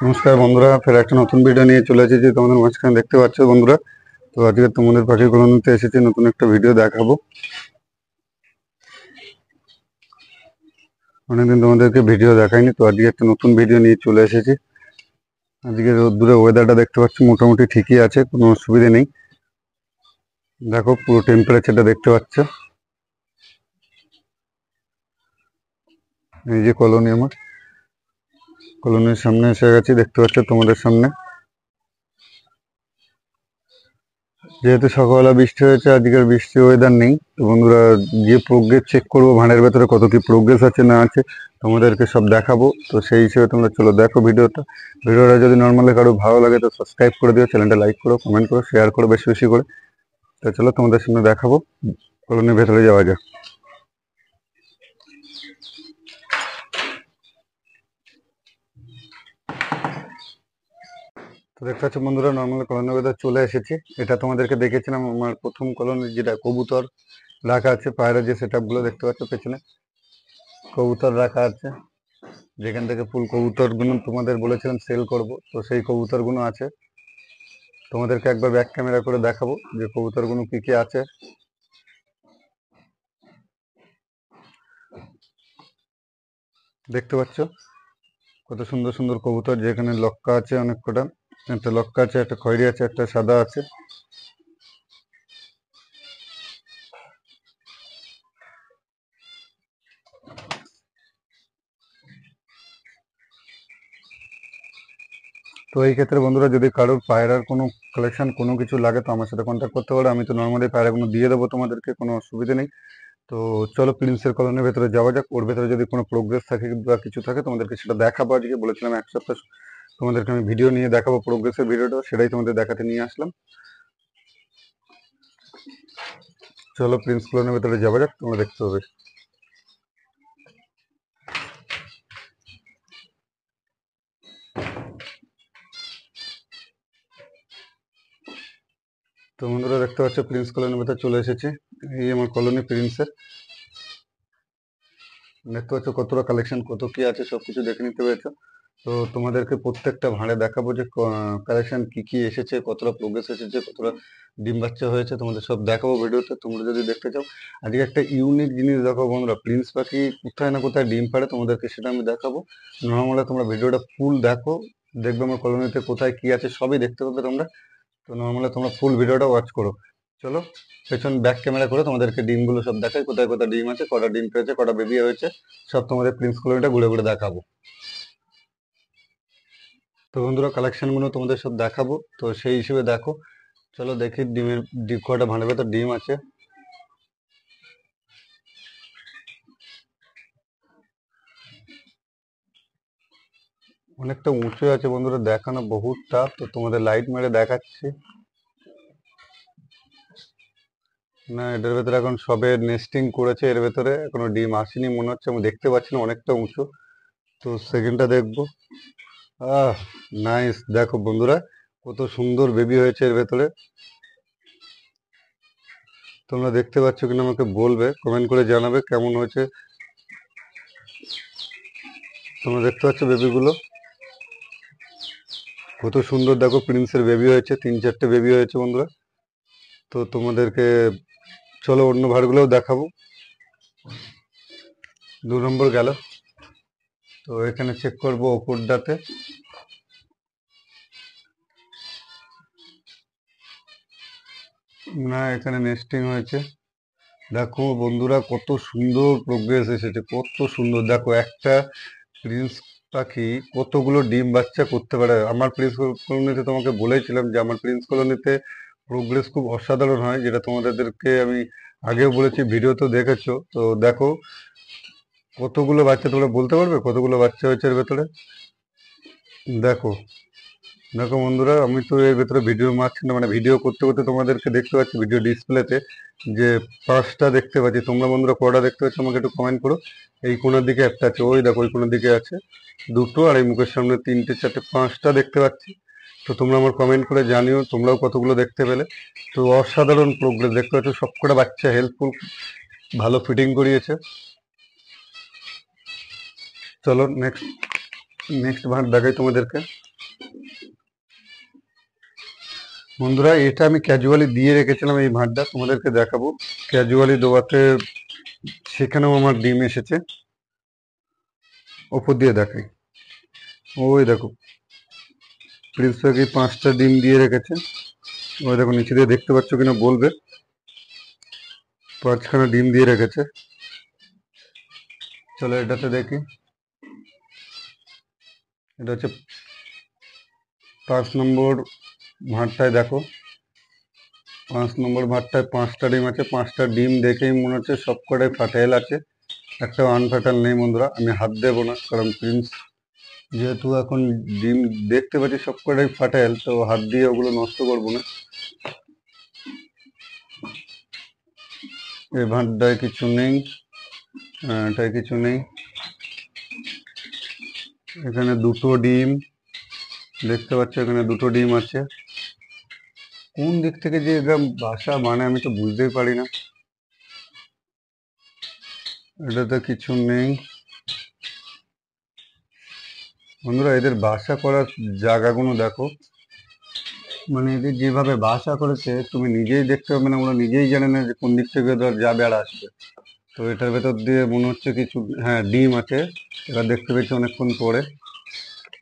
নমস্কার বন্ধুরা, ফের একটা নতুন ভিডিও নিয়ে চলে এসেছি তোমাদের মাঝখানে। দেখতে পাচ্ছ বন্ধুরা, তো আজকে তোমাদের পাখি কলোনিতে এসেছি, নতুন একটা ভিডিও দেখাবো। অনেকদিন তোমাদেরকে ভিডিও দেখাইনি, তো আজকে একটা নতুন ভিডিও নিয়ে চলে এসেছি। আজকে রোদ্দুরের ওয়েদারটা দেখতে পাচ্ছ মোটামুটি ঠিকই আছে, কোনো অসুবিধে নেই। দেখো পুরো টেম্পারেচারটা দেখতে পাচ্ছ। এই যে কলোনি, আমার কলোনির সামনে এসে গেছি, দেখতে পাচ্ছ তোমাদের সামনে। যেহেতু সকালবেলা বৃষ্টি হয়েছে, আজকের বৃষ্টি ওয়েদার নেই। তো বন্ধুরা, যে প্রোগ্রেস চেক করবো ভাঁড়ের ভেতরে কত কি প্রোগ্রেস আছে না আছে, তোমাদেরকে সব দেখাবো। তো সেই হিসেবে তোমরা চলো দেখো ভিডিওটা যদি নর্মালি কারো ভালো লাগে তো সাবস্ক্রাইব করে দিও, চ্যানেলটা লাইক করো, কমেন্ট করো, শেয়ার করো বেশি বেশি করে। তো চলো তোমাদের সামনে দেখাবো, কলোনির ভেতরে যাওয়া যাক। তো দেখতে পাচ্ছ বন্ধুরা, নর্মাল কলোনির ভেতরে চলে এসেছি। এটা তোমাদেরকে দেখেছিলাম আমার প্রথম কলোনি, যেটা কবুতর রাখা আছে। পায়রা যে সেট আপগুলো দেখতে পাচ্ছ পেছনে, কবুতর রাখা আছে। যেখান থেকে ফুল কবুতরগুলো তোমাদের বলেছিলাম সেল করব, তো সেই কবুতরগুলো আছে। তোমাদেরকে একবার ব্যাক ক্যামেরা করে দেখাবো যে কবুতরগুলো কি কি আছে। দেখতে পাচ্ছ কত সুন্দর সুন্দর কবুতর, যেখানে লক্কা আছে অনেক কটা। একটা লক্কা আছে, একটা খয়েরি আছে, একটা সাদা আছে। তো এই ক্ষেত্রে বন্ধুরা, যদি কারোর পায়রার কোনো কালেকশন কোনো কিছু লাগে তো আমার সাথে কন্ট্যাক্ট করতে পারো। আমি তো নর্মালি পায়রাগুলো দিয়ে দেবো তোমাদেরকে, কোনো অসুবিধা নেই। তো চলো প্রিন্সের কলোনির ভেতরে যাওয়া যাক। ওর ভেতরে যদি কোনো প্রোগ্রেস থাকে বা কিছু থাকে তোমাদেরকে সেটা দেখাবো। আজকে বলেছিলাম এক সপ্তাহ তোমাদেরকে আমি ভিডিও নিয়ে দেখাবো, প্রোগ্রেসের ভিডিওটা, সেটাই তোমাদের দেখাতে নিয়ে আসলাম। চলো প্রিন্স কলোনির ভেতরে যাওয়া যাক, তোমরা দেখতে হবে। তো বন্ধুরা দেখতে পাচ্ছ প্রিন্স কলোনির ভেতরে চলে এসেছে। এই আমার কলোনি প্রিন্সের। দেখতে পাচ্ছ কতটা কালেকশন, কত কি আছে, সবকিছু দেখে নিতে পেরেছো। তো তোমাদেরকে প্রত্যেকটা ভাঁড়ে দেখাবো যে কালেকশন কি কি এসেছে, কতটা প্রোগ্রেস এসেছে, কতটা ডিম বাচ্চা হয়েছে, তোমাদের সব দেখাবো ভিডিওতে। তোমরা যদি দেখতে চাও, আজকে একটা ইউনিক জিনিস দেখাবো বন্ধুরা। প্রিন্স পাখি কোথায় না কোথায় ডিম পাড়ে, তোমাদেরকে সেটা আমি দেখাবো। নর্মালি তোমরা ভিডিওটা ফুল দেখো, দেখবে আমার কলোনিতে কোথায় কি আছে সবই দেখতে পাবে তোমরা। তো নর্মালি তোমরা ফুল ভিডিওটা ওয়াচ করো। চলো পেছন ব্যাক ক্যামেরা করে তোমাদেরকে ডিমগুলো সব দেখাই, কোথায় কোথায় ডিম আছে, কটা ডিম পেয়েছে, কটা বেবি হয়েছে, সব তোমাদের প্রিন্স কলোনিটা ঘুরে ঘুরে দেখাবো। তো বন্ধুরা, কালেকশনগুলো তোমাদের সব দেখাবো, তো সেই হিসেবে দেখো। চলো দেখি ডিমের কটা ভাঁড়ের ভেতর ডিম আছে। অনেকটা উঁচু আছে বন্ধুরা, দেখানো বহুত টাফ। তো তোমাদের লাইট মেরে দেখাচ্ছি। না, এটার ভেতরে এখন সবে নেস্টিং করেছে, এর ভেতরে এখনো ডিম আসেনি মনে হচ্ছে, আমি দেখতে পাচ্ছি না, অনেকটা উঁচু। তো সেকেন্ডটা দেখবো। নাইস, দেখো বন্ধুরা কত সুন্দর বেবি হয়েছে এর ভেতরে। তোমরা দেখতে পাচ্ছ কিনা আমাকে বলবে, কমেন্ট করে জানাবে কেমন হয়েছে। তোমরা দেখতে পাচ্ছ বেবিগুলো কত সুন্দর। দেখো প্রিন্সের বেবি হয়েছে, 3-4টে বেবি হয়েছে বন্ধুরা। তো তোমাদেরকে চলো অন্য ভাড়গুলোও দেখাবো। 2 নম্বর গেল। তো এখানে চেক করবো ওপরটাতে। না, এখানে নেস্টিং হয়েছে। দেখো বন্ধুরা কত সুন্দর প্রোগ্রেস এসেছে, কত সুন্দর। দেখো একটা প্রিন্স পাখি কতগুলো ডিম বাচ্চা করতে পারে। আমার প্রিন্স কলোনিতে তোমাকে বলেছিলাম যে আমার প্রিন্স কলোনিতে প্রোগ্রেস খুব অসাধারণ হয়, যেটা তোমাদেরকে আমি আগেও বলেছি, ভিডিওতেও দেখেছো। তো দেখো কতগুলো বাচ্চা, তোমরা বলতে পারবে কতগুলো বাচ্চা হয়েছে এর ভেতরে। দেখো দেখো বন্ধুরা, আমি তো এর ভেতরে ভিডিও মারছি না, মানে ভিডিও করতে করতে তোমাদেরকে দেখতে পাচ্ছি ভিডিও ডিসপ্লেতে যে 5টা দেখতে পাচ্ছি। তোমরা বন্ধুরা কটা দেখতে পাচ্ছ আমাকে একটু কমেন্ট করো। এই কোণার দিকে একটা আছে, ওই দেখো ওই কোণার দিকে আছে 2টো, আর এই মুখের সামনে 3টে 4টে 5টা দেখতে পাচ্ছি। তো তোমরা আমার কমেন্ট করে জানিও তোমরাও কতগুলো দেখতে পেলে। তো অসাধারণ প্রোগ্রেস দেখতে পাচ্ছ, সবকটা বাচ্চা হেল্পফুল, ভালো ফিটিং করিয়েছে। চলো নেক্সট নেক্সট ভাঁড় দেখাই তোমাদেরকে। বন্ধুরা এটা আমি ক্যাজুয়ালি দিয়ে রেখেছিলাম, এই ভাঁড়টা তোমাদেরকে দেখাবো। ক্যাজুয়ালি দেওয়াতে সেখানেও আমার ডিম এসেছে। ওপর দিয়ে দেখাই, ওই দেখো প্রিন্স পাখি 5টা ডিম দিয়ে রেখেছে। ওই দেখো নিচে দিয়ে দেখতে পাচ্ছ কিনা বলবে, 5খানা ডিম দিয়ে রেখেছে। চলো এটাতে দেখি, এটা হচ্ছে 5 নম্বর ভাঁড়টায়। দেখো 5 নম্বর ভাঁড়টায় 5টা ডিম আছে। 5টা ডিম দেখেই মনে হচ্ছে সব কটাই ফাটাইল আছে, একটাও আনফাটাল নেই। বন্ধুরা আমি হাত দেবো না, কারণ প্রিন্স যেহেতু এখন ডিম দেখতে পাচ্ছি সব কটাই ফাটাইল, তো হাত দিয়ে ওগুলো নষ্ট করবো না। এই ভাঁড়টায় কিছু নেই, এটায় কিছু নেই। এখানে 2টো ডিম দেখতে পাচ্ছ, এখানে 2টো ডিম আছে। কোন দিক থেকে যে এরকম বাসা মানে আমি তো বুঝতেই পারি না। এটাতে কিছু নেই। বন্ধুরা এদের বাসা করার জায়গাগুলো দেখো, মানে এদের যেভাবে বাসা করেছে তুমি নিজেই দেখতে পাবে না, ওরা নিজেই জানে না যে কোন দিক থেকে ধর যাবে আর আসবে। তো এটার ভেতর দিয়ে মনে হচ্ছে কিছু, হ্যাঁ ডিম আছে। এবার দেখতে পেয়েছি অনেকক্ষণ পরে,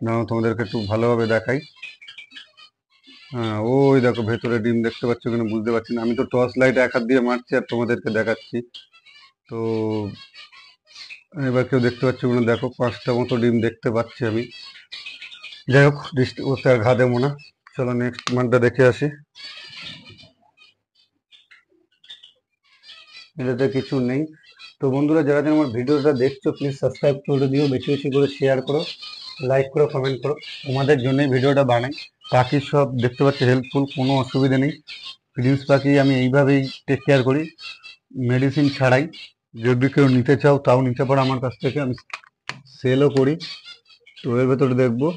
না তোমাদেরকে একটু ভালোভাবে দেখাই। হ্যাঁ ওই দেখো ভেতরে ডিম দেখতে পাচ্ছ কিনা বুঝতে পারছি না, আমি তো টর্চ লাইট এক হাত দিয়ে মারছি আর তোমাদেরকে দেখাচ্ছি। তো এবার কেউ দেখতে পাচ্ছ কিনা দেখো, 5টা মতো ডিম দেখতে পাচ্ছি আমি। যাই হোক দৃষ্টি ওতে আর ঘা দেবো না। চলো নেক্সট মানটা দেখে আসি। এটাতে কিছু নেই। তো বন্ধুরা যারা যারা আমার ভিডিওটা দেখছো প্লিজ সাবস্ক্রাইব করে দিও, বেশি বেশি করে শেয়ার করো, লাইক করো, কমেন্ট করো। তোমাদের জন্যই ভিডিওটা বানাই। পাখি সব দেখতে পাচ্ছি হেল্পফুল, কোনো অসুবিধা নেই। প্রিন্স পাখি আমি এইভাবেই টেক কেয়ার করি, মেডিসিন ছাড়াই। যদি কেউ নিতে চাও তাও নিতে পারো আমার কাছ থেকে, আমি সেলও করি। তো এর ভেতরে দেখবো,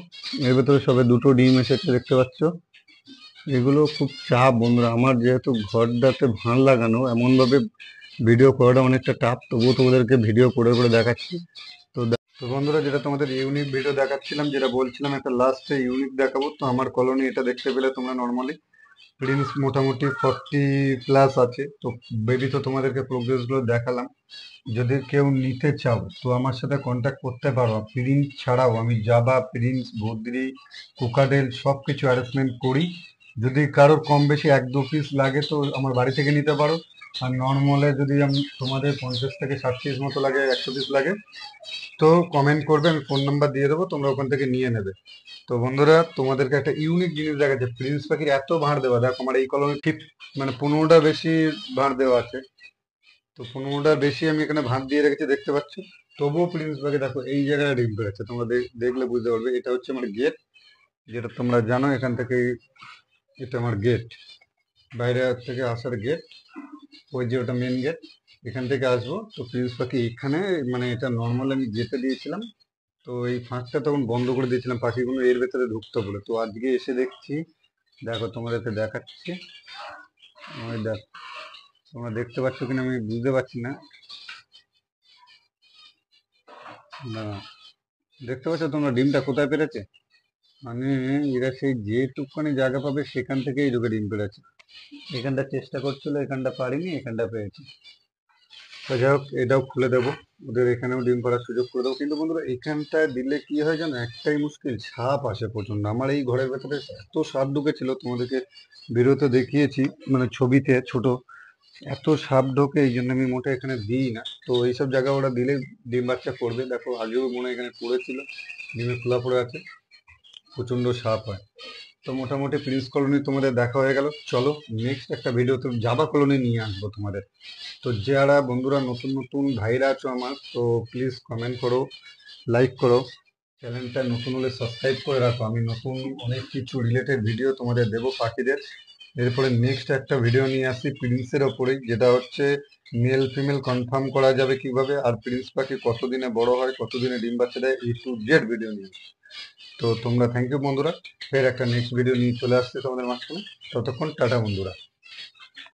এর ভেতরে সবে 2টো ডিম এসেছে দেখতে পাচ্ছ। এগুলো খুব চাপ বন্ধুরা, আমার যেহেতু ঘরটাতে ভাঁড় লাগানো, এমনভাবে ভিডিও করাটা অনেকটা টাফ, তবুও তোমাদেরকে ভিডিও করে করে দেখাচ্ছি। তো বন্ধুরা যেটা তোমাদের ইউনিক ভিডিও দেখাচ্ছিলাম, যেটা বলছিলাম একটা লাস্টে ইউনিক দেখাবো। তো আমার কলোনি এটা দেখতে পেলে তোমরা নর্মালি প্রিন্স মোটামুটি 40+ আছে। তো বেবি তো তোমাদেরকে প্রোগ্রেসগুলো দেখালাম। যদি কেউ নিতে চাও তো আমার সাথে কন্ট্যাক্ট করতে পারো। প্রিন্স ছাড়াও আমি জাবা, প্রিন্স, বদ্রি, কোকাডেল সব কিছু অ্যারেঞ্জমেন্ট করি। যদি কারোর কম বেশি 1-2 পিস লাগে তো আমার বাড়ি থেকে নিতে পারো। আর নর্মালে যদি আমি তোমাদের 50 থেকে 60 পিস মতো লাগে, 100 পিস লাগে, তো কমেন্ট করবে, আমি ফোন নাম্বার দিয়ে দেবো, তোমরা ওখান থেকে নিয়ে নেবে। তো বন্ধুরা তোমাদেরকে একটা ইউনিক জিনিস দেখাচ্ছে, প্রিন্স পাখির এত ভাঁড় দেওয়া, দেখো আমার এই কলমে ঠিক মানে 15টা বেশি ভাঁড় দেওয়া আছে। তো 15টার বেশি আমি এখানে ভাঁড় দিয়ে রেখেছি দেখতে পাচ্ছ। তবুও প্রিন্স পাখি দেখো এই জায়গায় ডিম পেড়েছে, তোমরা দেখলে বুঝতে পারবে। এটা হচ্ছে আমার গেট, যেটা তোমরা জানো এখান থেকে, এটা আমার গেট, বাইরে থেকে আসার গেট। ওই যে ওটা মেন গেট, এখান থেকে আসবো। তো প্রিন্স পাখি এখানে, মানে এটা নর্মাল আমি যেতে দিয়েছিলাম, তো এই ফাঁকটা তখন বন্ধ করে দিয়েছিলাম পাখিগুলো এর ভেতরে ঢুকতে বলে। তো আজকে এসে দেখছি, দেখো তোমাদেরকে দেখাচ্ছি। ওই দেখ, তোমরা দেখতে পাচ্ছ কিনা আমি বুঝতে পারছি না। না, দেখতে পাচ্ছ তোমরা ডিমটা কোথায় পেরেছে? মানে এরা সেই যেটুকুখানি জায়গা পাবে সেখান থেকেই ঢুকে ডিম পেড়েছে। এখানটা চেষ্টা করছিল, এখানটা পারিনি, এখানটা পেয়েছি। তো যাই হোক এটাও খুলে দেবো, ওদের এখানেও ডিম পাড়ার সুযোগ করে দেবো। কিন্তু বন্ধুরা এখানটায় দিলে কি হয় জানো, একটাই মুশকিল, সাপ আসে প্রচন্ড। আমার এই ঘরের ভেতরে এত সাপ ঢুকেছিল, তোমাদেরকে ভিডিওতে দেখিয়েছি, মানে ছবিতে ছোট, এত সাপ ঢোকে, এই জন্য আমি মোটে এখানে দিই না। তো এইসব জায়গায় ওরা দিলে ডিম বাচ্চা করবে। দেখো আগেও মনে হয় এখানে পড়েছিল, ডিমে খোলা পড়ে আছে, প্রচন্ড সাপ হয়। তো মোটামুটি প্রিন্স কলোনি তোমাদের দেখা হয়ে গেল। চলো নেক্সট একটা ভিডিওতে জাবা কলোনি নিয়ে আসবো তোমাদের। তো যারা বন্ধুরা নতুন নতুন ভাইরা আছো আমার, তো প্লিজ কমেন্ট করো, লাইক করো, চ্যানেলটা নতুন হলে সাবস্ক্রাইব করে রাখো। আমি নতুন অনেক কিছু রিলেটেড ভিডিও তোমাদের দেবো পাখিদের। এরপরে নেক্সট একটা ভিডিও নিয়ে আসি প্রিন্সের ওপরেই, যেটা হচ্ছে মেল ফিমেল কনফার্ম করা যাবে কিভাবে, আর প্রিন্স পাখি কতদিনে বড় হয়, কতদিনে ডিম বাচ্চা দেয়, A to Z ভিডিও নিয়ে আসি। তো তোমরা থ্যাংক ইউ বন্ধুরা, ফের একটা নেক্সট ভিডিও নিয়ে চলে আসছে তোমাদের মাঝখানে। ততক্ষণ টাটা বন্ধুরা।